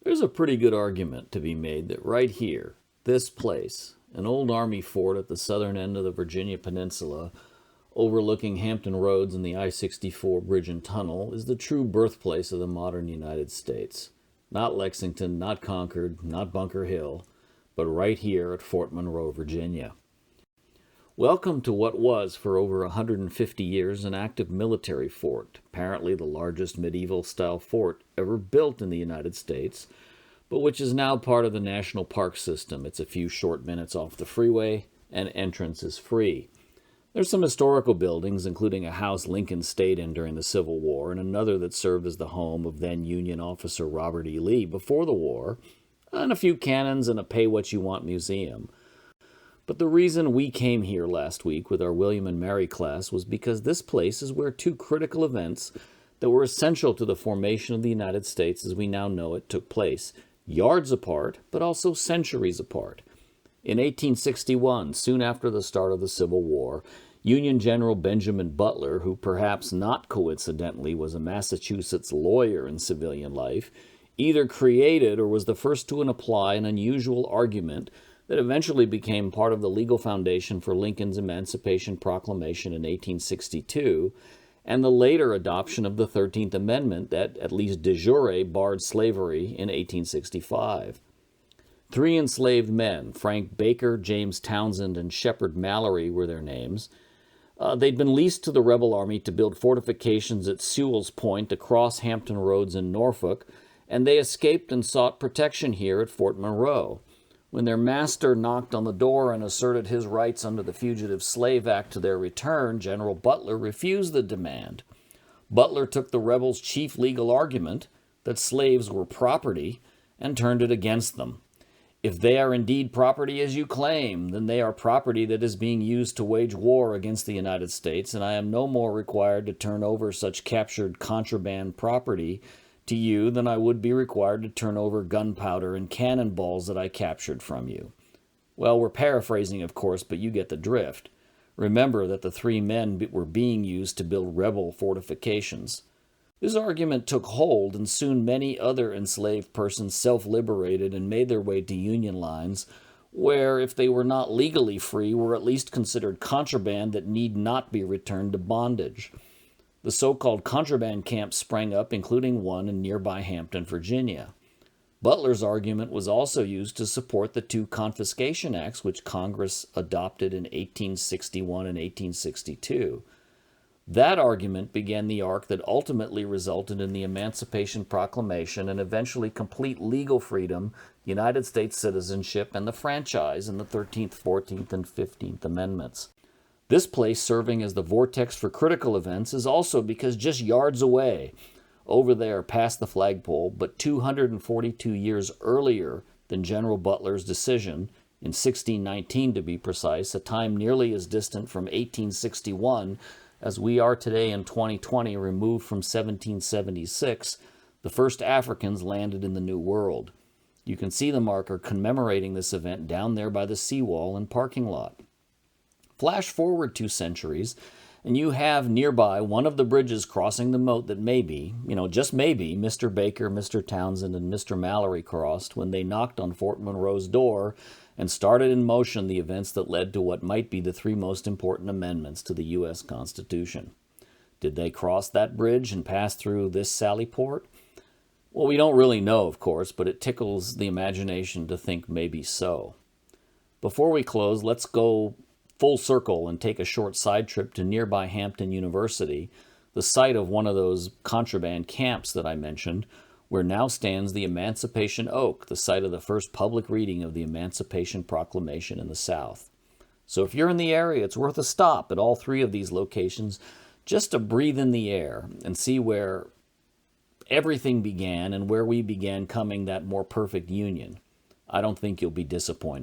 There's a pretty good argument to be made that right here, this place, an old Army fort at the southern end of the Virginia Peninsula, overlooking Hampton Roads and the I-64 bridge and tunnel, is the true birthplace of the modern United States. Not Lexington, not Concord, not Bunker Hill, but right here at Fort Monroe, Virginia. Welcome to what was, for over 150 years, an active military fort, apparently the largest medieval-style fort ever built in the United States, but which is now part of the National Park System. It's a few short minutes off the freeway, and entrance is free. There's some historical buildings, including a house Lincoln stayed in during the Civil War, and another that served as the home of then-Union officer Robert E. Lee before the war, and a few cannons and a pay-what-you-want museum. But the reason we came here last week with our William and Mary class was because this place is where two critical events that were essential to the formation of the United States as we now know it took place, yards apart, but also centuries apart. In 1861, soon after the start of the Civil War, Union General Benjamin Butler, who perhaps not coincidentally was a Massachusetts lawyer in civilian life, either created or was the first to apply an unusual argument that eventually became part of the legal foundation for Lincoln's Emancipation Proclamation in 1862, and the later adoption of the 13th Amendment that, at least de jure, barred slavery in 1865. Three enslaved men, Frank Baker, James Townsend, and Shepard Mallory were their names. They'd been leased to the rebel army to build fortifications at Sewell's Point across Hampton Roads in Norfolk, and they escaped and sought protection here at Fort Monroe. When their master knocked on the door and asserted his rights under the Fugitive Slave Act to their return, General Butler refused the demand. Butler took the rebels' chief legal argument, that slaves were property, and turned it against them. If they are indeed property as you claim, then they are property that is being used to wage war against the United States, and I am no more required to turn over such captured contraband property to you than I would be required to turn over gunpowder and cannonballs that I captured from you. Well, we're paraphrasing, of course, but you get the drift. Remember that the three men were being used to build rebel fortifications. This argument took hold, and soon many other enslaved persons self-liberated and made their way to Union lines, where, if they were not legally free, were at least considered contraband that need not be returned to bondage. The so-called contraband camps sprang up, including one in nearby Hampton, Virginia. Butler's argument was also used to support the two confiscation acts which Congress adopted in 1861 and 1862. That argument began the arc that ultimately resulted in the Emancipation Proclamation and eventually complete legal freedom, United States citizenship, and the franchise in the 13th, 14th, and 15th Amendments. This place serving as the vortex for critical events is also because just yards away, over there past the flagpole, but 242 years earlier than General Butler's decision, in 1619 to be precise, a time nearly as distant from 1861 as we are today in 2020, removed from 1776, the first Africans landed in the New World. You can see the marker commemorating this event down there by the seawall and parking lot. Flash forward 2 centuries, and you have nearby one of the bridges crossing the moat that maybe, just maybe, Mr. Baker, Mr. Townsend, and Mr. Mallory crossed when they knocked on Fort Monroe's door and started in motion the events that led to what might be the 3 most important amendments to the U.S. Constitution. Did they cross that bridge and pass through this Sally Port? Well, we don't really know, of course, but it tickles the imagination to think maybe so. Before we close, let's go full circle and take a short side trip to nearby Hampton University, the site of one of those contraband camps that I mentioned, where now stands the Emancipation Oak, the site of the first public reading of the Emancipation Proclamation in the South. So if you're in the area, it's worth a stop at all 3 of these locations just to breathe in the air and see where everything began and where we began coming that more perfect union. I don't think you'll be disappointed.